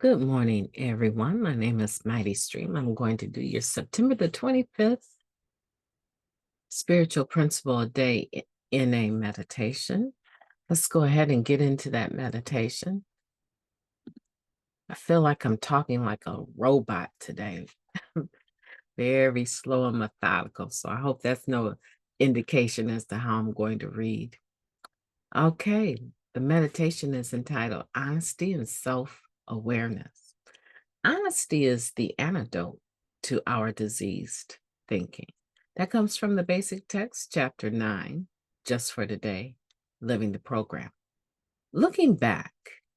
Good morning, everyone. My name is MightyStream. I'm going to do your September the 25th Spiritual Principle a Day in a meditation. Let's go ahead and get into that meditation. I feel like I'm talking like a robot today, very slow and methodical. So I hope that's no indication as to how I'm going to read. Okay, the meditation is entitled Honesty and Self-Awareness. Honesty is the antidote to our diseased thinking. That comes from the basic text, chapter 9, just for today, living the program. Looking back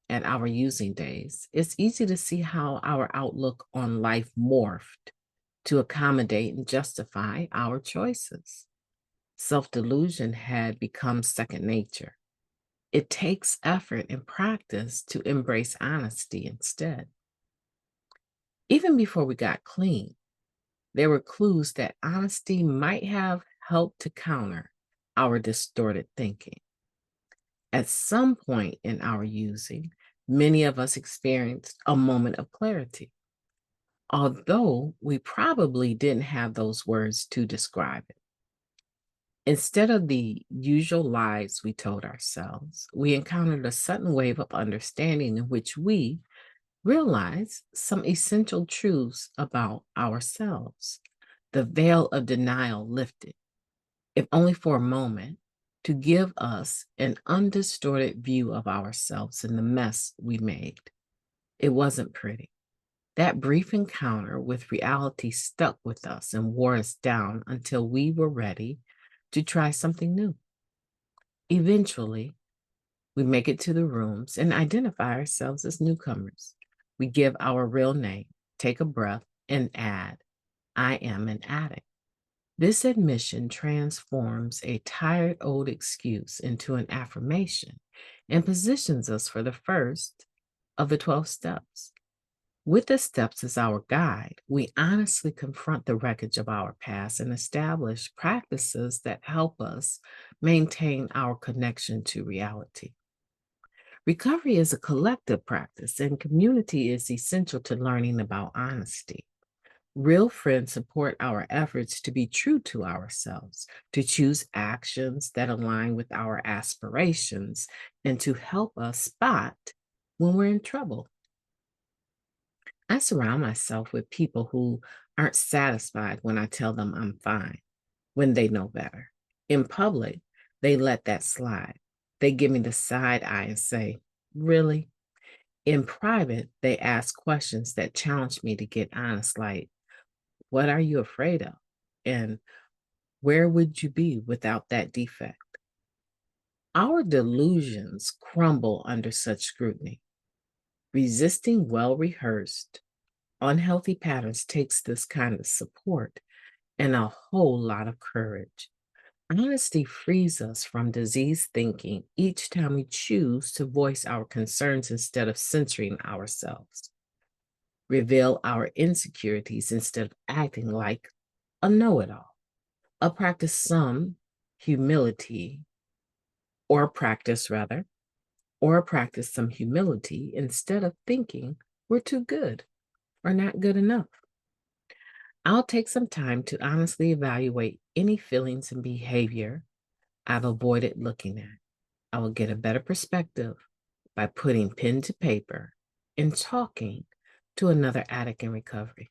at our using days, it's easy to see how our outlook on life morphed to accommodate and justify our choices. Self-delusion had become second nature. It takes effort and practice to embrace honesty instead. Even before we got clean, there were clues that honesty might have helped to counter our distorted thinking. At some point in our using, many of us experienced a moment of clarity, although we probably didn't have those words to describe it. Instead of the usual lies we told ourselves, we encountered a sudden wave of understanding in which we realized some essential truths about ourselves. The veil of denial lifted, if only for a moment, to give us an undistorted view of ourselves and the mess we made. It wasn't pretty. That brief encounter with reality stuck with us and wore us down until we were ready to try something new. Eventually, we make it to the rooms and identify ourselves as newcomers. We give our real name, take a breath, and add, I am an addict. This admission transforms a tired old excuse into an affirmation and positions us for the first of the 12 steps. With the steps as our guide, we honestly confront the wreckage of our past and establish practices that help us maintain our connection to reality. Recovery is a collective practice, and community is essential to learning about honesty. Real friends support our efforts to be true to ourselves, to choose actions that align with our aspirations, and to help us spot when we're in trouble. I surround myself with people who aren't satisfied when I tell them I'm fine, when they know better. In public, they let that slide. They give me the side eye and say, really? In private, they ask questions that challenge me to get honest, like, what are you afraid of? And where would you be without that defect? Our delusions crumble under such scrutiny. Resisting well rehearsed, unhealthy patterns takes this kind of support and a whole lot of courage. Honesty frees us from diseased thinking each time we choose to voice our concerns instead of censoring ourselves, reveal our insecurities instead of acting like a know-it-all, practice some humility, or practice rather, or practice some humility instead of thinking we're too good or not good enough. I'll take some time to honestly evaluate any feelings and behavior I've avoided looking at. I will get a better perspective by putting pen to paper and talking to another addict in recovery.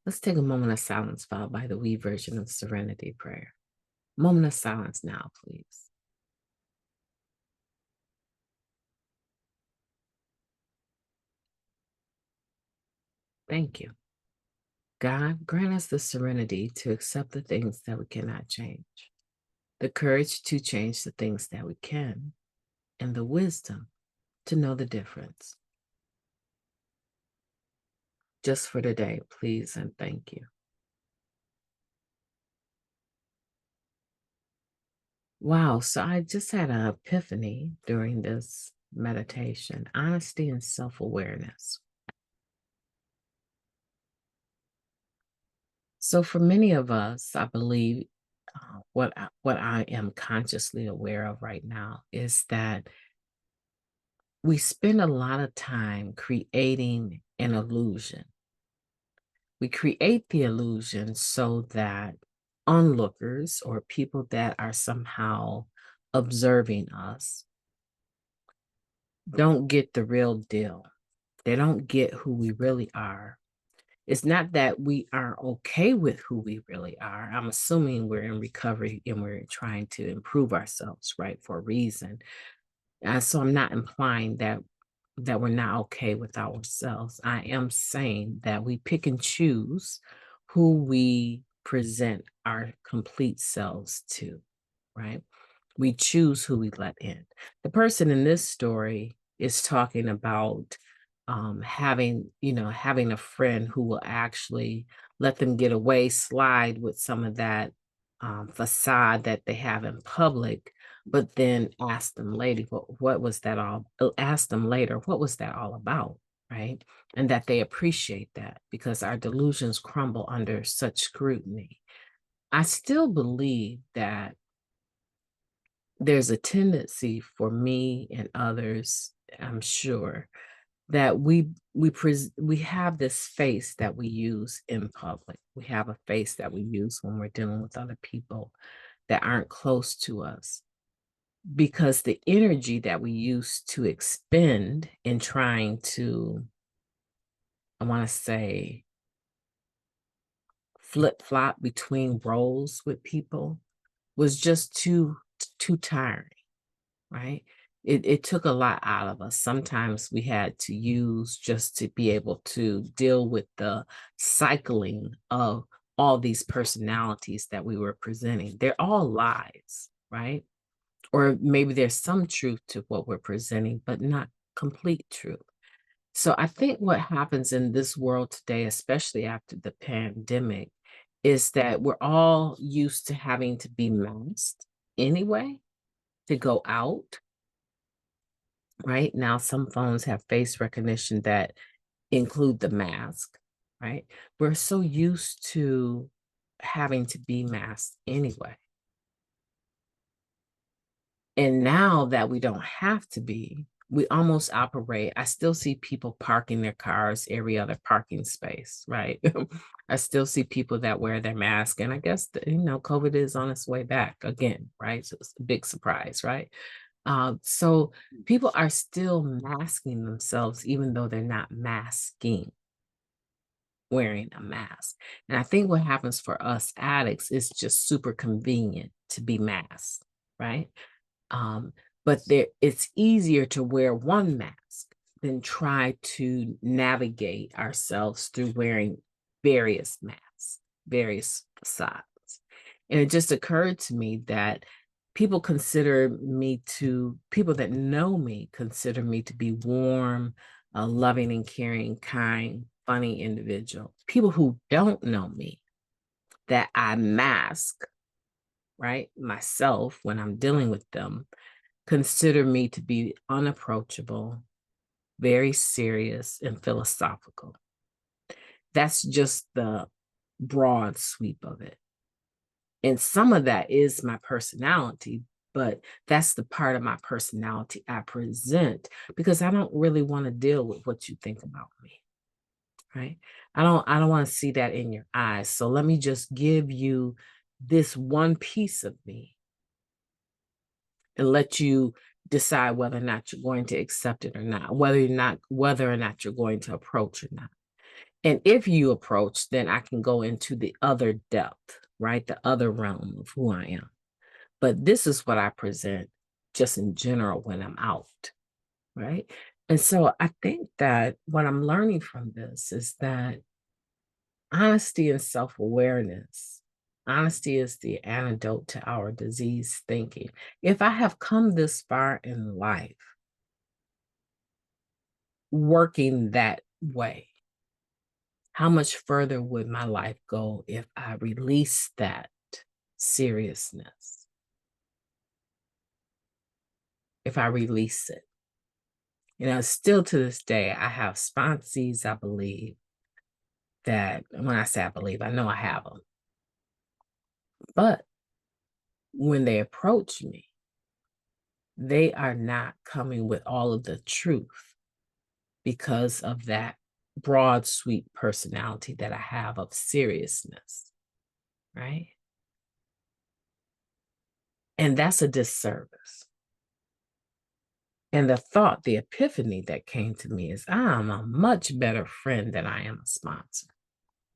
Let's take a moment of silence followed by the we version of Serenity Prayer. Moment of silence now, please. Thank you. God, grant us the serenity to accept the things that we cannot change, the courage to change the things that we can, and the wisdom to know the difference. Just for today, please and thank you. Wow, so I just had an epiphany during this meditation, honesty and self-awareness. So for many of us, I believe what I am consciously aware of right now is that we spend a lot of time creating an illusion. We create the illusion so that onlookers or people that are somehow observing us don't get the real deal. They don't get who we really are. It's not that we aren't okay with who we really are. I'm assuming we're in recovery and we're trying to improve ourselves, right, for a reason. So I'm not implying that we're not okay with ourselves. I am saying that we pick and choose who we present our complete selves to, right? We choose who we let in. The person in this story is talking about having a friend who will actually let them get away, slide with some of that facade that they have in public, but then ask them later, what was that all? Ask them later, what was that all about, right? And that they appreciate that because our delusions crumble under such scrutiny. I still believe that there's a tendency for me and others, I'm sure, that we have this face that we use in public. We have a face that we use when we're dealing with other people that aren't close to us because the energy that we use to expend in trying to, I want to say, flip flop between roles with people was just too tiring, right? It took a lot out of us. Sometimes we had to use just to be able to deal with the cycling of all these personalities that we were presenting. They're all lies, right? Or maybe there's some truth to what we're presenting, but not complete truth. So I think what happens in this world today, especially after the pandemic, is that we're all used to having to be masked anyway to go out. Right now, some phones have face recognition that include the mask, right? We're so used to having to be masked anyway. And now that we don't have to be, we almost operate. I still see people parking their cars every other parking space, right? I still see people that wear their mask. And I guess, COVID is on its way back again, right? So it's a big surprise, right? So people are still masking themselves, even though they're not masking, wearing a mask. And I think what happens for us addicts is just super convenient to be masked, right? Um, but it's easier to wear one mask than try to navigate ourselves through wearing various masks, various facades. And it just occurred to me that people that know me consider me to be warm, loving and caring, kind, funny individual. People who don't know me, that I mask, right, myself when I'm dealing with them, consider me to be unapproachable, very serious, and philosophical. That's just the broad sweep of it. And some of that is my personality, but that's the part of my personality I present because I don't really want to deal with what you think about me. Right? I don't want to see that in your eyes. So let me just give you this one piece of me and let you decide whether or not you're going to accept it or not, whether or not you're going to approach or not. And if you approach, then I can go into the other depth, right? The other realm of who I am. But this is what I present just in general when I'm out, right? And so I think that what I'm learning from this is that honesty and self-awareness, honesty is the antidote to our disease thinking. If I have come this far in life working that way, how much further would my life go if I release that seriousness? If I release it. Still to this day, I have sponsees, I believe, that when I say I believe, I know I have them. But when they approach me, they are not coming with all of the truth because of that broad, sweet personality that I have of seriousness, right? And that's a disservice. And the thought, the epiphany that came to me is I'm a much better friend than I am a sponsor.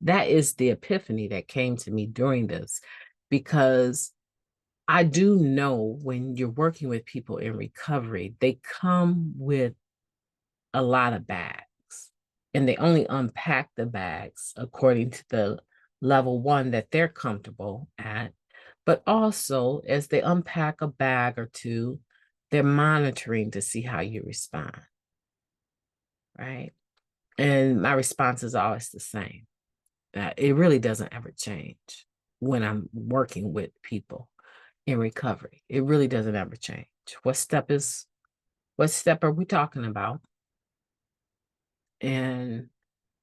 That is the epiphany that came to me during this, because I do know when you're working with people in recovery, they come with a lot of bags, and they only unpack the bags according to the level one that they're comfortable at. But also, as they unpack a bag or two, they're monitoring to see how you respond, right? And my response is always the same. It really doesn't ever change when I'm working with people in recovery. It really doesn't ever change. What step are we talking about? And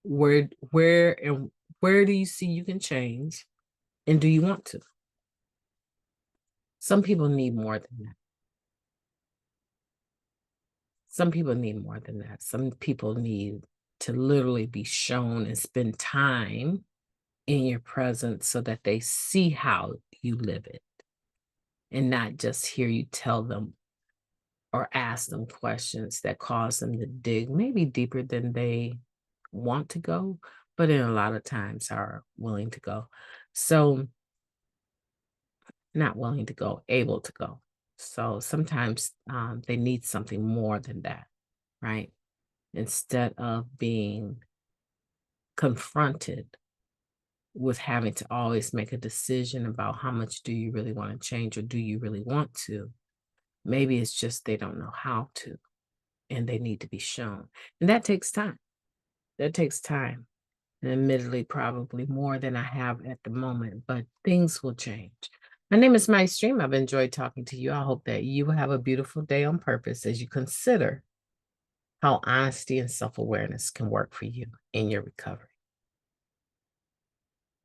where do you see you can change? And do you want to? Some people need more than that. Some people need more than that. Some people need to literally be shown and spend time in your presence so that they see how you live it, and not just hear you tell them or ask them questions that cause them to dig maybe deeper than they want to go, but in a lot of times are willing to go. So, not willing to go, able to go. So sometimes they need something more than that, right? Instead of being confronted with having to always make a decision about how much do you really want to change or do you really want to, maybe it's just they don't know how to and they need to be shown. And that takes time. That takes time. And admittedly, probably more than I have at the moment, but things will change. My name is MightyStream. I've enjoyed talking to you. I hope that you have a beautiful day on purpose as you consider how honesty and self-awareness can work for you in your recovery.